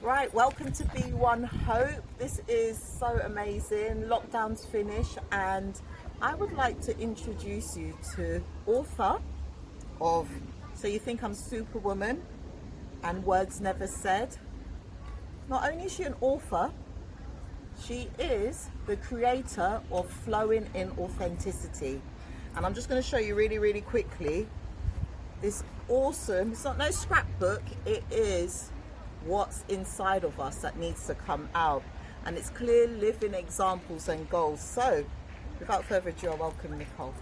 Right, welcome to Be1 Hope. This is so amazing. Lockdown's finished, and I would like to introduce you to author of So You Think I'm Superwoman and Words Never Said. Not only is she an author, she is the creator of Flowing in Authenticity. And I'm just going to show you really quickly this awesome, it's not no scrapbook, it is what's inside of us that needs to come out, and it's clear living examples and goals. So without further ado, welcome Nicole.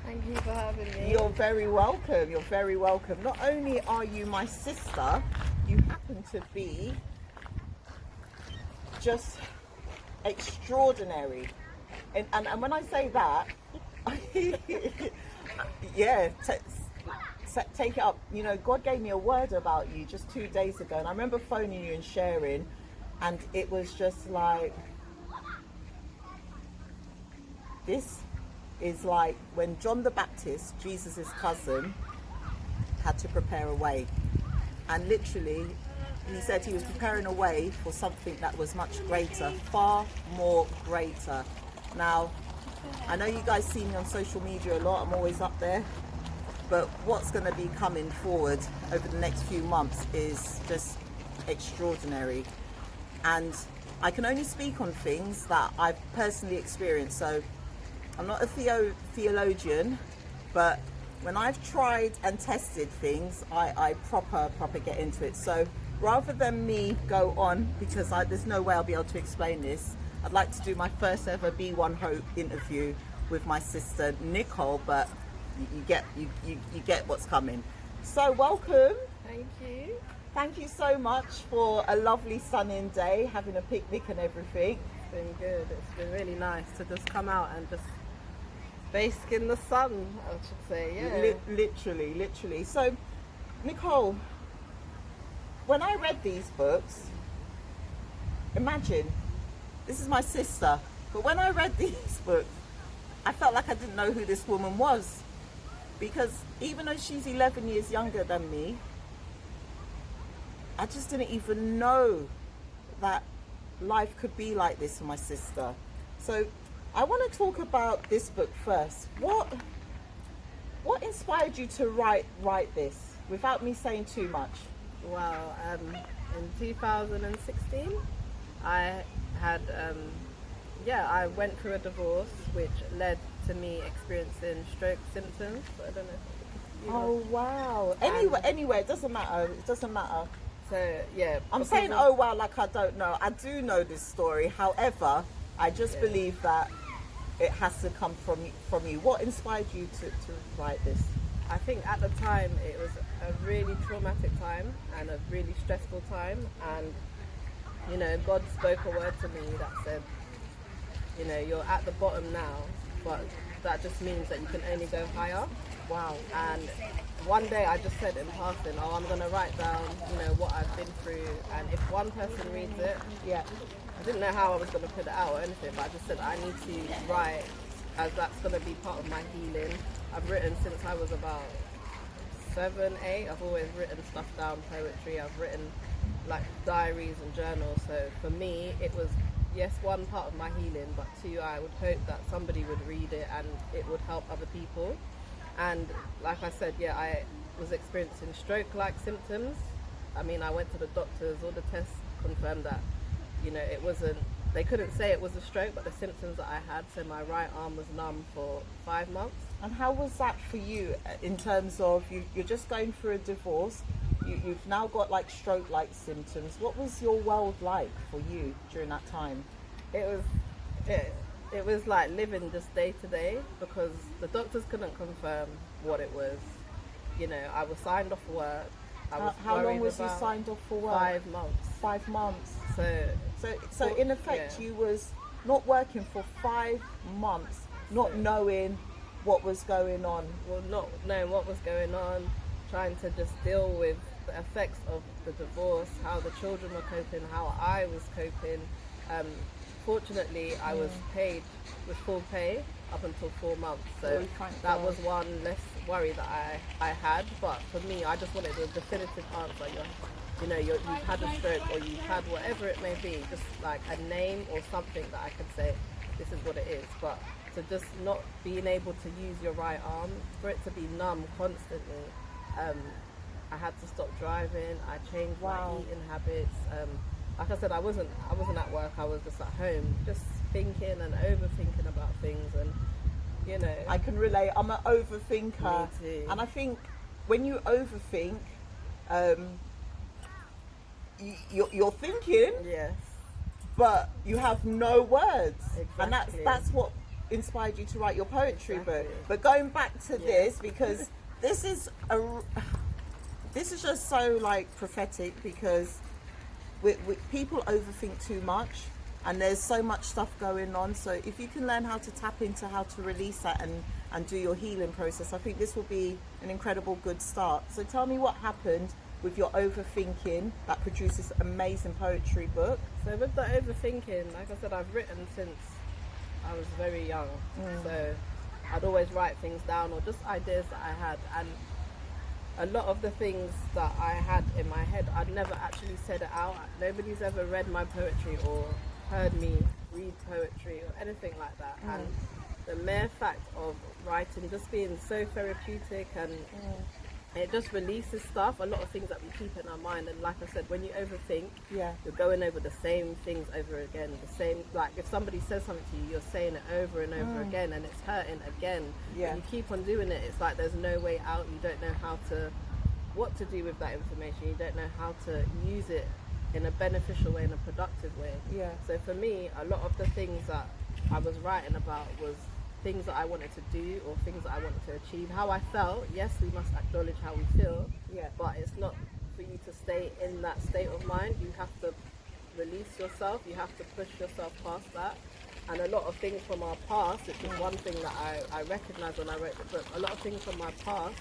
Thank you for having me. You're very welcome. You're very welcome. Not only are you my sister, you happen to be just extraordinary, and when I say that yeah, take it up. You know, God gave me a word about you just 2 days ago, and I remember phoning you and sharing, and it was just like, this is like when John the Baptist, Jesus's cousin, had to prepare a way, and literally he said he was preparing a way for something that was much greater, far more greater. Now, I know you guys see me on social media a lot, I'm always up there. But what's going to be coming forward over the next few months is just extraordinary. And I can only speak on things that I've personally experienced. So I'm not a theologian, but when I've tried and tested things, I proper get into it. So rather than me go on, because there's no way I'll be able to explain this, I'd like to do my first ever Be1 Hope interview with my sister Nicole, but you get what's coming. So welcome. Thank you. Thank you so much for a lovely sunny day, having a picnic and everything. It's been good. It's been really nice to just come out and just bask in the sun, I should say. Yeah. Literally. So, Nicole, when I read these books, imagine, this is my sister, but when I read these books, I felt like I didn't know who this woman was. Because even though she's 11 years younger than me, I just didn't even know that life could be like this for my sister. So I want to talk about this book first. What inspired you to write this without me saying too much? Well, in 2016, I had, I went through a divorce, which led to me experiencing stroke symptoms. I don't know if you know. Oh wow. Anyway, it doesn't matter. So yeah, I'm saying oh wow like I don't know. I do know this story. However, I just believe that it has to come from you. What inspired you to write this? I think at the time it was a really traumatic time and a really stressful time, and you know, God spoke a word to me that said, you know, you're at the bottom now, but that just means that you can only go higher. Wow. And one day I just said in passing, I'm going to write down, you know, what I've been through, and if one person reads it, I didn't know how I was going to put it out or anything, but I just said I need to write, as that's going to be part of my healing. I've written since I was about 7, 8. I've always written stuff down, poetry. I've written like diaries and journals. So for me, it was, yes, one part of my healing, but two, I would hope that somebody would read it and it would help other people. And like I said, I was experiencing stroke-like symptoms. I mean, I went to the doctors, all the tests confirmed that, you know, they couldn't say it was a stroke, but the symptoms that I had, so my right arm was numb for 5 months. And how was that for you in terms of, you're just going through a divorce, you've now got like stroke-like symptoms. What was your world like for you during that time? It was like living just day to day, because the doctors couldn't confirm what it was. You know, I was signed off work. How long was you signed off for work? 5 months. 5 months. So in effect, you was not working for 5 months, not knowing what was going on. Well, not knowing what was going on, trying to just deal with the effects of the divorce, how the children were coping, how I was coping. fortunately, I was paid with full pay up until 4 months. So that was one less worry that I had. But for me, I just wanted a definitive answer. You've had a stroke, or you've had whatever it may be, just like a name or something that I could say, this is what it is. But to just not being able to use your right arm, for it to be numb constantly, I had to stop driving. I changed my eating habits. Like I said, I wasn't at work. I was just at home, just thinking and overthinking about things, and I can relate. I'm an overthinker. Me too. And I think when you overthink, you're thinking, yes, but you have no words. Exactly. And that's what inspired you to write your poetry book. Exactly. But going back to this, because this is just so like prophetic, because people overthink too much, and there's so much stuff going on. So if you can learn how to tap into how to release that and do your healing process, I think this will be an incredible good start. So tell me what happened with your overthinking that produced this amazing poetry book. So with the overthinking, like I said, I've written since I was very young. So I'd always write things down, or just ideas that I had, and a lot of the things that I had in my head, I'd never actually said it out. Nobody's ever read my poetry or heard me read poetry or anything like that. And the mere fact of writing just being so therapeutic, and it just releases stuff, a lot of things that we keep in our mind. And like I said, when you overthink, you're going over the same things over again. The same, like if somebody says something to you, you're saying it over and over again, and it's hurting again. And you keep on doing it, it's like there's no way out. You don't know what to do with that information. You don't know how to use it in a beneficial way, in a productive way. So for me, a lot of the things that I was writing about was things that I wanted to do, or things that I wanted to achieve, how I felt. Yes, we must acknowledge how we feel, but it's not for you to stay in that state of mind. You have to release yourself, you have to push yourself past that. And a lot of things from our past, which is one thing that I recognised when I wrote the book, a lot of things from my past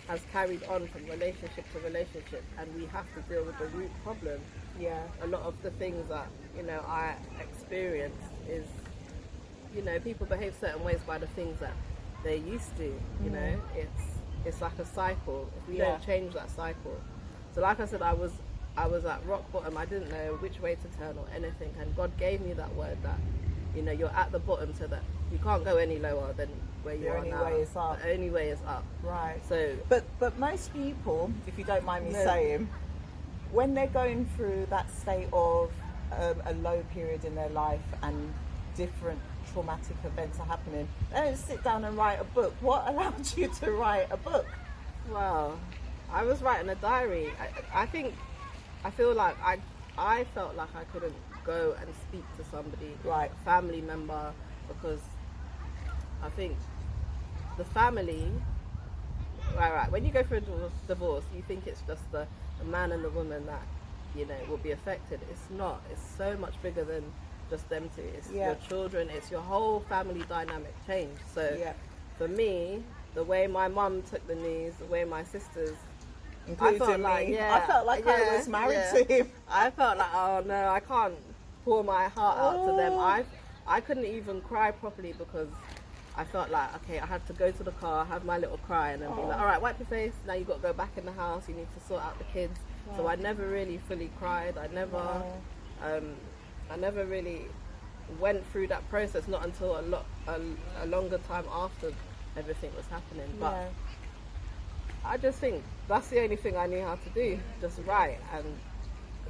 has carried on from relationship to relationship, and we have to deal with the root problem. A lot of the things that I experienced is people behave certain ways by the things that they're used to. It's like a cycle. If we don't change that cycle, so like I said, I was at rock bottom. I didn't know which way to turn or anything, and God gave me that word that you're at the bottom, so that you can't go any lower than where you are now. The only way is up. The only way is up. Right. So, but most people, if you don't mind me saying, when they're going through that state of a low period in their life and different traumatic events are happening, they don't sit down and write a book. What allowed you to write a book? Well, I was writing a diary. I feel like I felt like I couldn't go and speak to somebody, a family member, because I think the family, when you go through a divorce, you think it's just the man and the woman that will be affected. It's not. It's so much bigger than just them two. It's your children, it's your whole family dynamic change. So for me, the way my mum took the news, the way my sisters, including I felt like I was married to him. I felt like, oh no, I can't pour my heart out to them. I couldn't even cry properly, because I felt like, okay, I had to go to the car, have my little cry, and then be like, all right, wipe your face, now you've got to go back in the house, you need to sort out the kids. So I never really fully cried. I never really went through that process, not until a longer time after everything was happening. But I just think that's the only thing I knew how to do, just write, and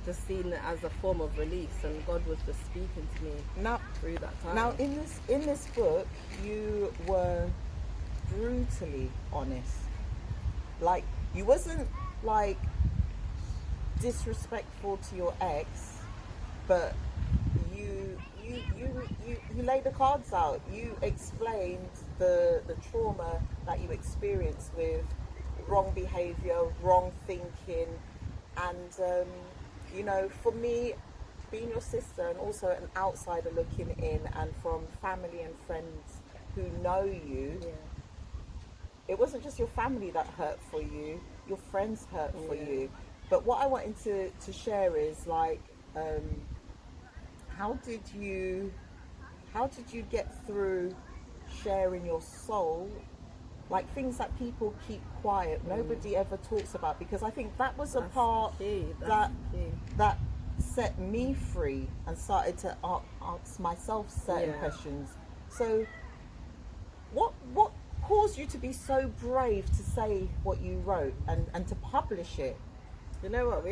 just seen it as a form of release, and God was just speaking to me through that time. Now in this book, you were brutally honest. Like, you wasn't like disrespectful to your ex, but you laid the cards out. You explained the trauma that you experienced with wrong behavior, wrong thinking, and for me, being your sister and also an outsider looking in, and from family and friends who know you, it wasn't just your family that hurt for you, your friends hurt for you. But what I wanted to share is, like, how did you how did you get through sharing your soul, like things that people keep quiet, nobody ever talks about? Because I think that was a part that set me free and started to ask myself certain questions. So what caused you to be so brave to say what you wrote and to publish it? You know what,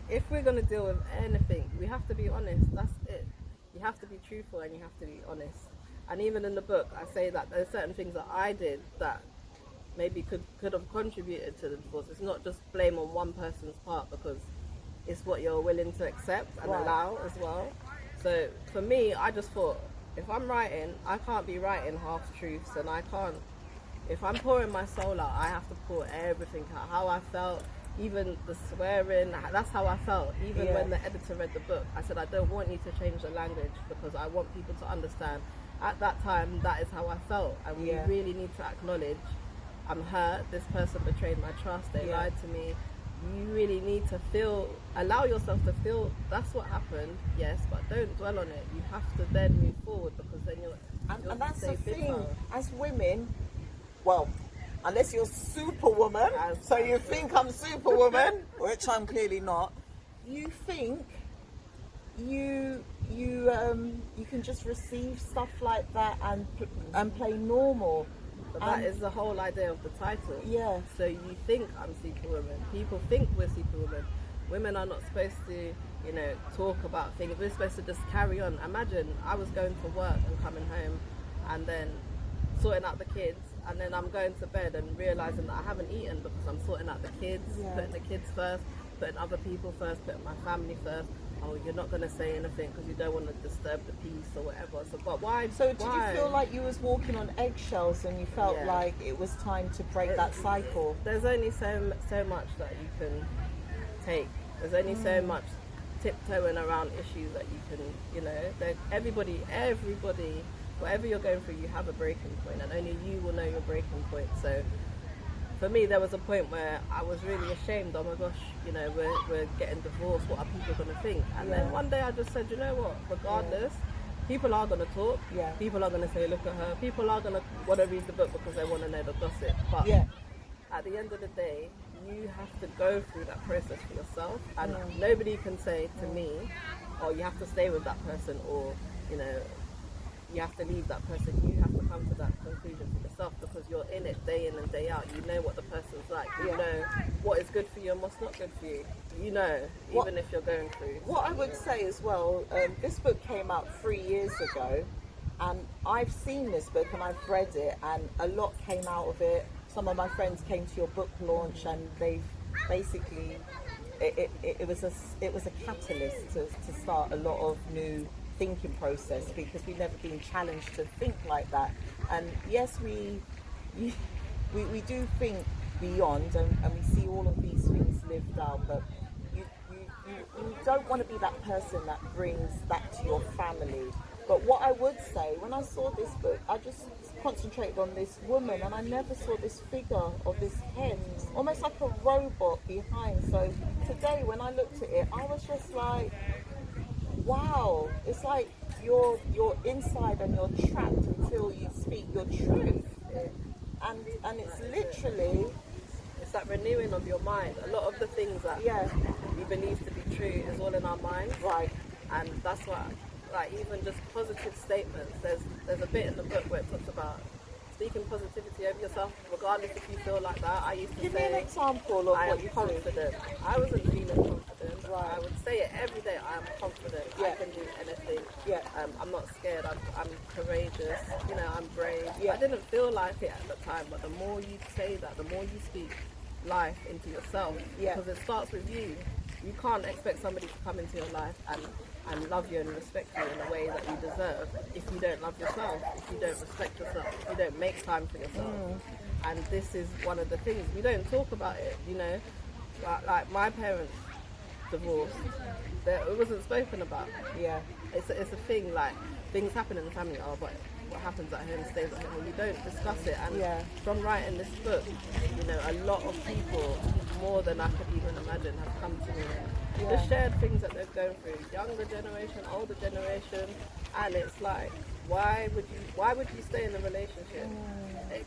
if we're going to deal with anything, we have to be honest. That's it. You have to be truthful and you have to be honest. And even in the book, I say that there's certain things that I did that maybe could have contributed to the divorce. It's not just blame on one person's part, because it's what you're willing to accept and allow as well. So for me, I just thought, if I'm writing, I can't be writing half truths, and I can't. If I'm pouring my soul out, I have to pour everything out. How I felt, even the swearing, that's how I felt. Even when the editor read the book, I said, I don't want you to change the language, because I want people to understand. At that time, that is how I felt. And we really need to acknowledge, I'm hurt, this person betrayed my trust, they lied to me. You really need to allow yourself to feel that's what happened, yes, but don't dwell on it. You have to then move forward, because then you're and that's the thing, as women, well, unless you're superwoman, so you think I'm superwoman, which I'm clearly not, you think you can just receive stuff like that and play normal. But that is the whole idea of the title. Yeah. So you think I'm superwoman. People think we're superwomen. Women are not supposed to, talk about things. We're supposed to just carry on. Imagine I was going to work and coming home and then sorting out the kids, and then I'm going to bed and realizing that I haven't eaten because I'm sorting out the kids, putting the kids first, putting other people first, putting my family first. Oh, you're not going to say anything because you don't want to disturb the peace or whatever. So, but why? So did you feel like you was walking on eggshells and you felt like it was time to break that cycle? There's only so much that you can take. There's only so much tiptoeing around issues that you can, everybody, whatever you're going through, you have a breaking point, and only you will know your breaking point. So for me, there was a point where I was really ashamed. Oh my gosh, we're getting divorced. What are people going to think? And then one day I just said, you know what? Regardless, people are going to talk. Yeah. People are going to say, look at her. People are going to want to read the book because they want to know the gossip. But at the end of the day, you have to go through that process for yourself. And nobody can say to me, oh, you have to stay with that person, or, you have to leave that person. You have to come to that conclusion for yourself, because you're in it day in and day out. You know what the person's like. You know what is good for you and what's not good for you. Even if you're going through. What I would say as well, this book came out 3 years ago, and I've seen this book and I've read it, and a lot came out of it. Some of my friends came to your book launch, and they've basically, it was a catalyst to start a lot of new thinking process, because we've never been challenged to think like that. And yes, we do think beyond, and we see all of these things lived out, but you don't want to be that person that brings that to your family. But what I would say, when I saw this book, I just concentrated on this woman, and I never saw this figure of this head, almost like a robot behind. So today when I looked at it, I was just like, wow, it's like you're inside and you're trapped until you speak your truth. And it's literally, it's that renewing of your mind. A lot of the things that we believe to be true is all in our minds. Right. And that's why, like, even just positive statements, there's a bit in the book where it talks about speaking positivity over yourself, regardless if you feel like that. I used to Give say, me an example of I what am you confident. I wasn't feeling confident. Right. I would say it every day. I am confident. I can do anything. I'm not scared. I'm courageous. I'm brave. I didn't feel like it at the time, but the more you say that, the more you speak life into yourself, because it starts with you. You can't expect somebody to come into your life and love you and respect you in a way that you deserve if you don't love yourself, if you don't respect yourself, if you don't make time for yourself. And this is one of the things, we don't talk about it, like my parents divorced, it wasn't spoken about. It's a thing, like things happen in the family, but what happens at home stays at home, and we don't discuss it. And from writing this book, a lot of people more than I could even imagine have come to me. Yeah. Just shared things that they've gone through, younger generation, older generation, and it's like, why would you stay in a relationship?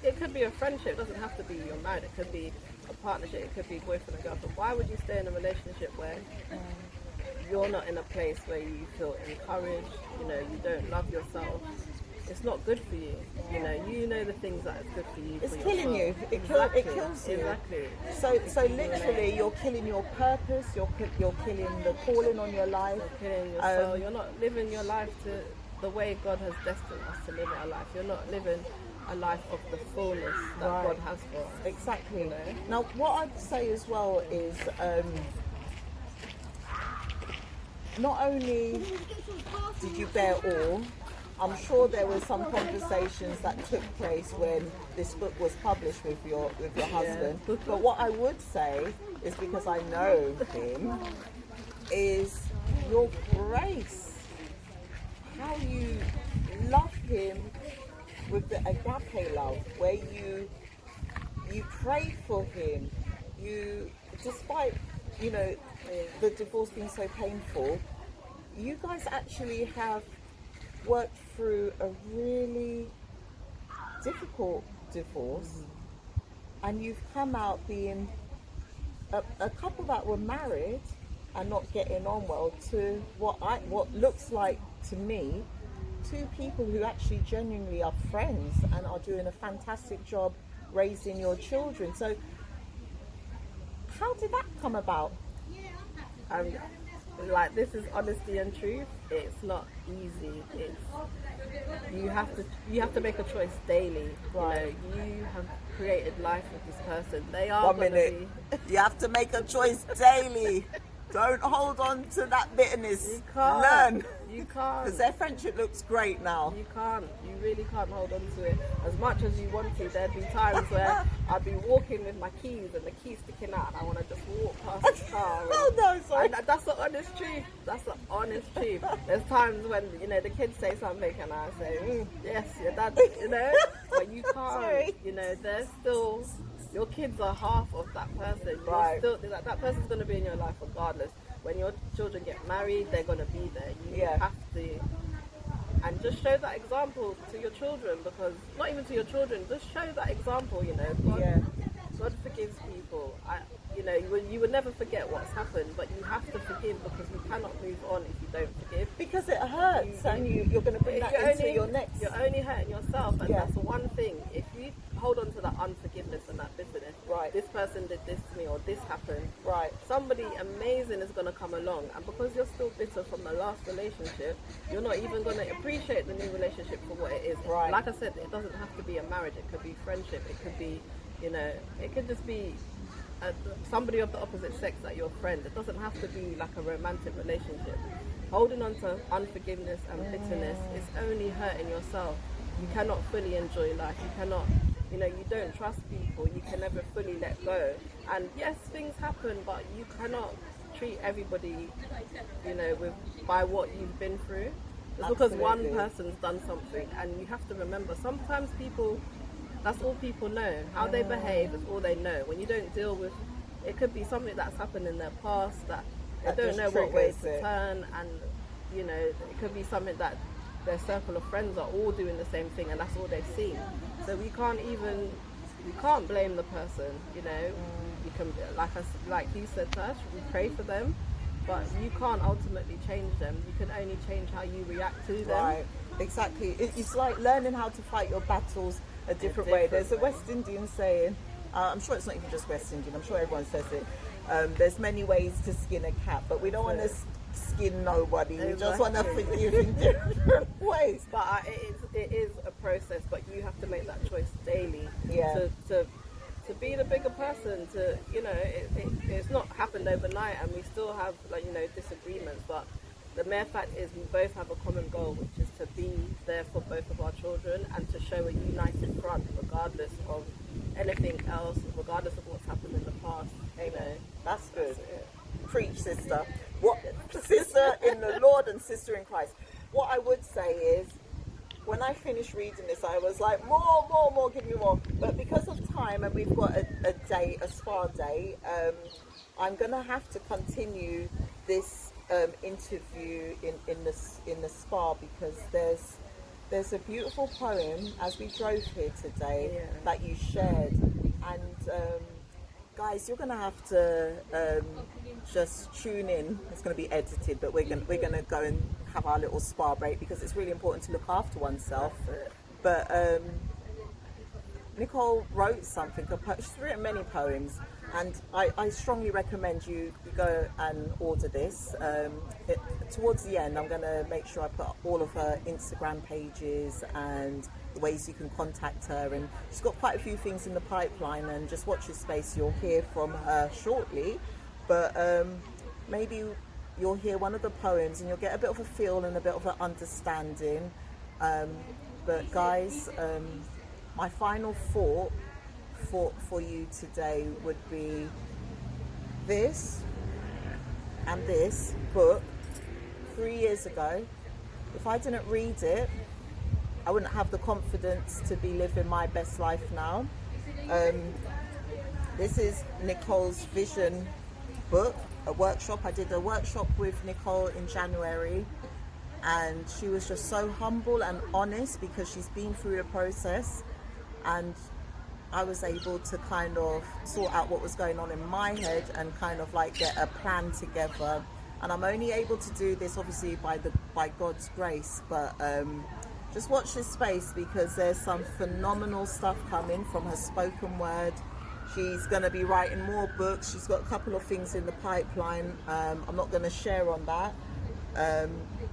It could be a friendship, it doesn't have to be you're married, it could be a partnership, it could be boyfriend and girlfriend. Why would you stay in a relationship where you're not in a place where you feel encouraged, you don't love yourself? It's not good for you. You know the things that is good for you. It's for killing yourself. you. It kills you. Exactly. So literally, you're killing your purpose. You're killing the calling on your life. You're killing your soul. You're not living your life to the way God has destined us to live our life. You're not living a life of the fullness that God has for us. Exactly. Now, what I'd say as well is, not only did you bear all, I'm sure there were some conversations that took place when this book was published with your husband. But what I would say is, because I know him, is your grace, how you love him with the agape love, where you pray for him, despite the divorce being so painful, you guys actually have worked through a really difficult divorce, and you've come out being a couple that were married and not getting on well, to what looks like to me two people who actually genuinely are friends and are doing a fantastic job raising your children. So how did that come about? Like, this is honesty and truth. It's not easy. You have to make a choice daily. Right. You have created life with this person. They are 1 minute. You have to make a choice daily. Don't hold on to that bitterness. You can't. Learn. You can't. Because their friendship looks great now. You can't. You really can't hold on to it as much as you want to. There'd be times where I'd be walking with my keys and the keys sticking out, and I want to just walk past the car. Oh no, sorry. And that's the honest truth. That's the honest truth. There's times when the kids say something and I say, yes, your dad, but you can't. Sorry. They're still. Your kids are half of that person. Right. That person's going to be in your life regardless. When your children get married, they're going to be there. You have to, and just show that example to your children, because not even to your children, just show that example. God forgives people. You will never forget what's happened, but you have to forgive, because you cannot move on if you don't forgive. Because it hurts, and you're going to bring that into your next. You're only hurting yourself, and that's one thing. If you hold on to that unforgiveness and that bitterness, right? This person did this to me, or this happened, right? Somebody amazing is going to come along, and because you're still bitter from the last relationship, you're not even going to appreciate the new relationship for what it is. Right. Like I said, it doesn't have to be a marriage. It could be friendship. It could be, it could just be somebody of the opposite sex that you're a friend. It doesn't have to be like a romantic relationship. Holding on to unforgiveness and bitterness is only hurting yourself. You cannot fully enjoy life. You cannot, you don't trust people. You can never fully let go. And yes, things happen, but you cannot treat everybody, by what you've been through. Just because one person's done something, and you have to remember, sometimes people, that's all people know. How they behave is all they know. When you don't deal with, it could be something that's happened in their past that they don't know what way to turn, and it could be something that their circle of friends are all doing the same thing, and that's all they've seen. So we can't blame the person. You can, like you said, Tash, we pray for them, but you can't ultimately change them. You can only change how you react to them. Right. Exactly. It's like learning how to fight your battles a different way. There's a West Indian saying, I'm sure it's not even just West Indian, I'm sure everyone says it, there's many ways to skin a cat, but we don't want to skin nobody. We just want to forgive in different ways. But it is a process, but you have to make that choice daily to be the bigger person. It's not happened overnight, and we still have disagreements, but the mere fact is we both have a common goal, which is to be there for both of our children and to show a united front regardless of anything else, regardless of what's happened in the past. That's good. Preach, sister. Sister in the Lord and sister in Christ. What I would say is, when I finished reading this, I was like, more, give me more. But because of time, and we've got a spa day, I'm gonna have to continue this interview in the spa, because there's a beautiful poem as we drove here today that you shared, and guys, you're gonna have to just tune in. It's gonna be edited, but we're gonna go and have our little spa break, because it's really important to look after oneself. But Nicole wrote something. She's written many poems, and I strongly recommend you go and order this. Towards the end, I'm going to make sure I put all of her Instagram pages and the ways you can contact her. And she's got quite a few things in the pipeline, and just watch your space. You'll hear from her shortly. But maybe you'll hear one of the poems and you'll get a bit of a feel and a bit of an understanding. But guys, my final thought for you today would be this and this book 3 years ago. If I didn't read it, I wouldn't have the confidence to be living my best life now. This is Nicole's vision book, a workshop. I did a workshop with Nicole in January, and she was just so humble and honest, because she's been through the process, and I was able to kind of sort out what was going on in my head and kind of like get a plan together. And I'm only able to do this obviously by God's grace, but just watch this space, because there's some phenomenal stuff coming from her spoken word. She's going to be writing more books. She's got a couple of things in the pipeline. I'm not going to share on that.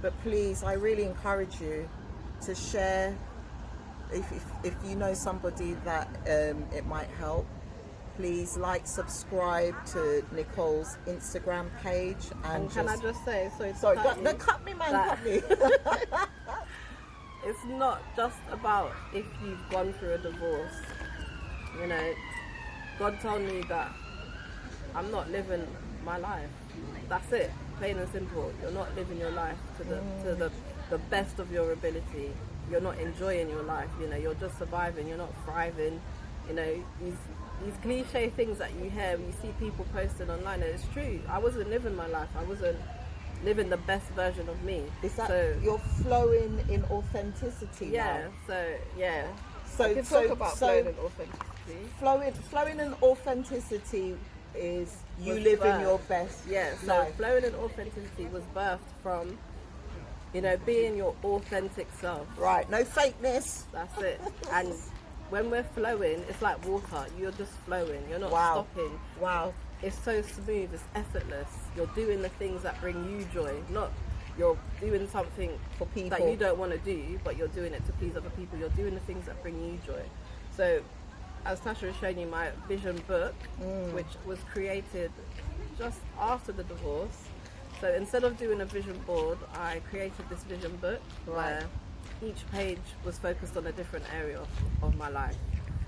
But please, I really encourage you to share. If you know somebody that it might help, please like, subscribe to Nicole's Instagram page. And can I just say, sorry, cut me, man, cut me. It's not just about if you've gone through a divorce. You know, God told me that I'm not living my life. That's it, plain and simple. You're not living your life to the best of your ability. You're not enjoying your life. You know, you're just surviving. You're not thriving. You know, these cliche things that you hear, you see people posting online, and it's true. I wasn't living my life. I wasn't living the best version of me. Is that so, you're flowing in authenticity? Yeah. Now? So yeah. So I can talk about flowing in authenticity. Flowing in authenticity is you living your best. Yeah. So life. Flowing in authenticity was birthed from, you know, being your authentic self. Right. No fakeness. That's it. And when we're flowing, it's like water. You're just flowing. You're not stopping. Wow. It's so smooth. It's effortless. You're doing the things that bring you joy. Not you're doing something for people that you don't want to do, but you're doing it to please other people. You're doing the things that bring you joy. So, as Tasha has shown you, my vision book, which was created just after the divorce. So instead of doing a vision board, I created this vision book where each page was focused on a different area of my life.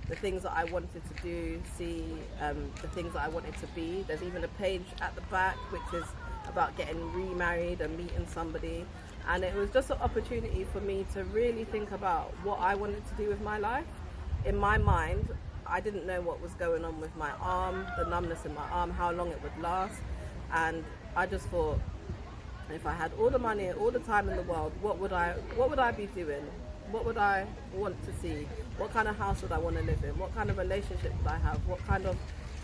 The things that I wanted to do, see, the things that I wanted to be. There's even a page at the back which is about getting remarried and meeting somebody. And it was just an opportunity for me to really think about what I wanted to do with my life. In my mind, I didn't know what was going on with my arm, the numbness in my arm, how long it would last. And I just thought, if I had all the money and all the time in the world, what would I be doing? What would I want to see? What kind of house would I want to live in? What kind of relationship would I have? What kind of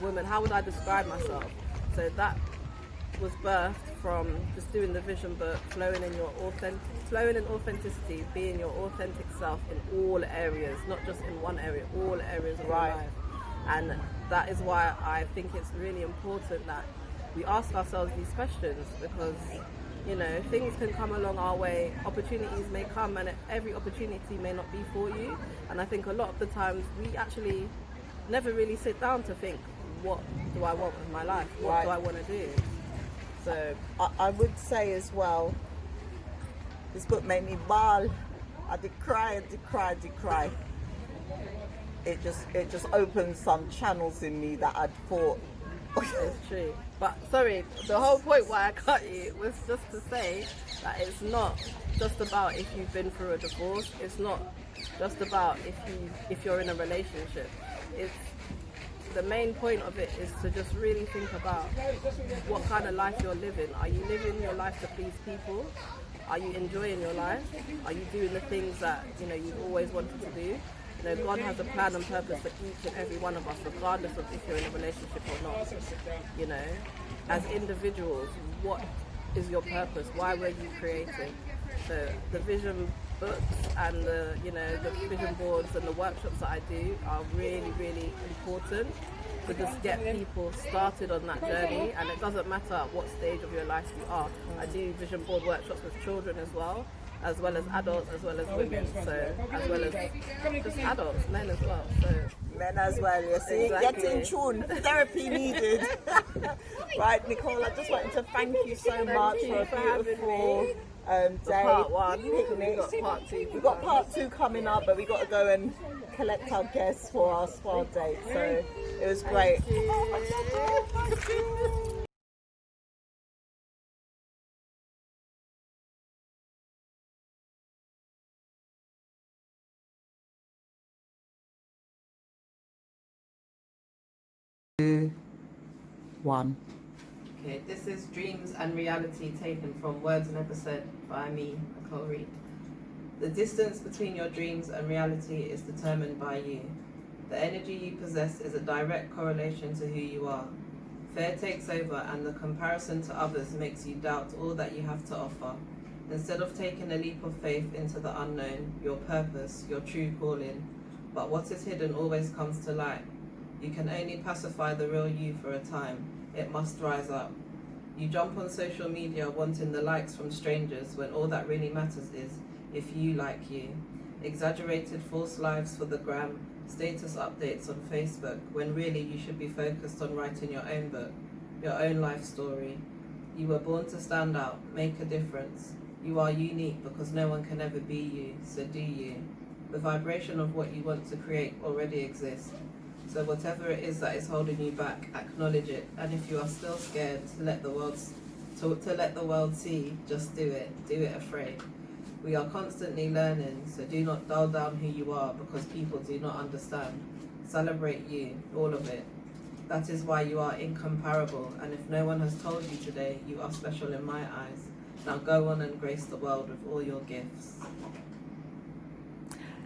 woman? How would I describe myself? So that was birthed from just doing the vision book, flowing in authenticity, being your authentic self in all areas, not just in one area, all areas of your life. And that is why I think it's really important that we ask ourselves these questions, because you know, things can come along our way, opportunities may come, and every opportunity may not be for you. And I think a lot of the times we actually never really sit down to think, what do I want with my life? What do I want to do? So I would say as well, this book made me bawl. I did cry. It just opened some channels in me that I'd thought, It's true. But sorry, the whole point why I cut you was just to say that it's not just about if you've been through a divorce. It's not just about if you're in a relationship. It's the main point of it is to just really think about what kind of life you're living. Are you living your life to please people? Are you enjoying your life? Are you doing the things that you've always wanted to do? God has a plan and purpose for each and every one of us, regardless of if you're in a relationship or not. As individuals, what is your purpose? Why were you created? So the vision books and the vision boards and the workshops that I do are really, really important to just get people started on that journey. And it doesn't matter at what stage of your life you are. I do vision board workshops with children as well as adults, as well as women, so as well as just adults, men as well. So men as well, you see, exactly. Get in tune, therapy needed. Right, Nicole, I just wanted to thank you so much for a beautiful day. Part one, picnic. We've got part two. We've got part two coming up, but we got to go and collect our guests for our spa date. So it was great. Thank you. One. Okay, this is Dreams and Reality taken from Words Never Said by me, Nicole Reid. The distance between your dreams and reality is determined by you. The energy you possess is a direct correlation to who you are. Fear takes over and the comparison to others makes you doubt all that you have to offer. Instead of taking a leap of faith into the unknown, your purpose, your true calling. But what is hidden always comes to light. You can only pacify the real you for a time. It must rise up. You jump on social media wanting the likes from strangers when all that really matters is if you like you. Exaggerated false lives for the gram, status updates on Facebook when really you should be focused on writing your own book, your own life story. You were born to stand out, make a difference. You are unique because no one can ever be you, so do you. The vibration of what you want to create already exists. So whatever it is that is holding you back, acknowledge it. And if you are still scared to let the world see, just do it. Do it afraid. We are constantly learning, so do not dull down who you are because people do not understand. Celebrate you, all of it. That is why you are incomparable. And if no one has told you today, you are special in my eyes. Now go on and grace the world with all your gifts.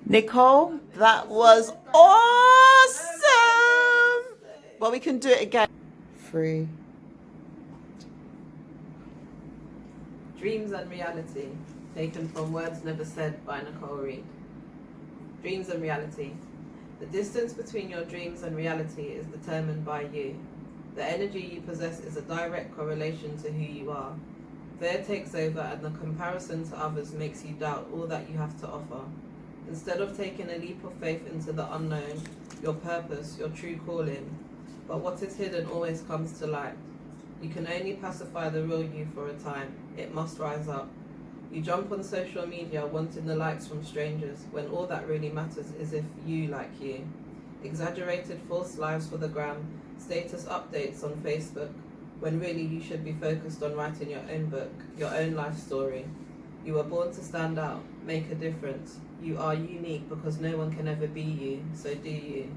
Nicole, that was awesome! Well, we can do it again. 3. Dreams and Reality, taken from Words Never Said by Nicole Reid. Dreams and reality. The distance between your dreams and reality is determined by you. The energy you possess is a direct correlation to who you are. Fear takes over and the comparison to others makes you doubt all that you have to offer. Instead of taking a leap of faith into the unknown, your purpose, your true calling. But what is hidden always comes to light. You can only pacify the real you for a time. It must rise up. You jump on social media wanting the likes from strangers when all that really matters is if you like you. Exaggerated false lives for the gram, status updates on Facebook, when really you should be focused on writing your own book, your own life story. You were born to stand out, make a difference. You are unique because no one can ever be you, so do you.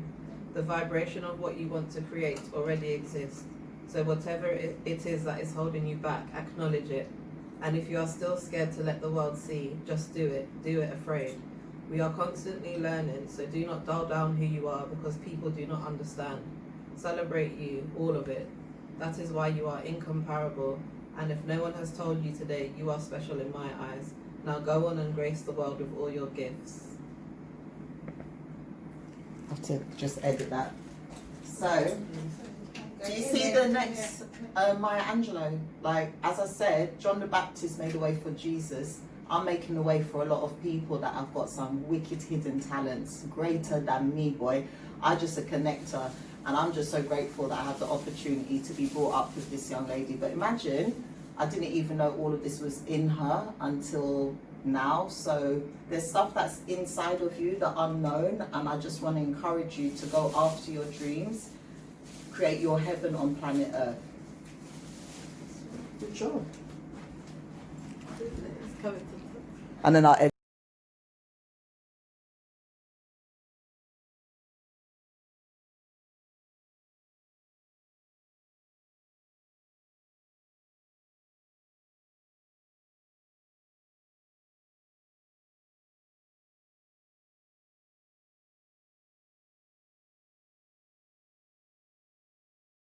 The vibration of what you want to create already exists. So whatever it is that is holding you back, acknowledge it. And if you are still scared to let the world see, just do it. Do it afraid. We are constantly learning, so do not dull down who you are because people do not understand. Celebrate you, all of it. That is why you are incomparable. And if no one has told you today, you are special in my eyes. Now go on and grace the world with all your gifts. I have to just edit that. So, do you see the next Maya Angelou? Like, as I said, John the Baptist made a way for Jesus. I'm making a way for a lot of people that have got some wicked hidden talents, greater than me, boy. I'm just a connector, and I'm just so grateful that I have the opportunity to be brought up with this young lady. But imagine, I didn't even know all of this was in her until now. So there's stuff that's inside of you, the unknown, and I just want to encourage you to go after your dreams. create your heaven on planet Earth. Good job. It's coming to And then our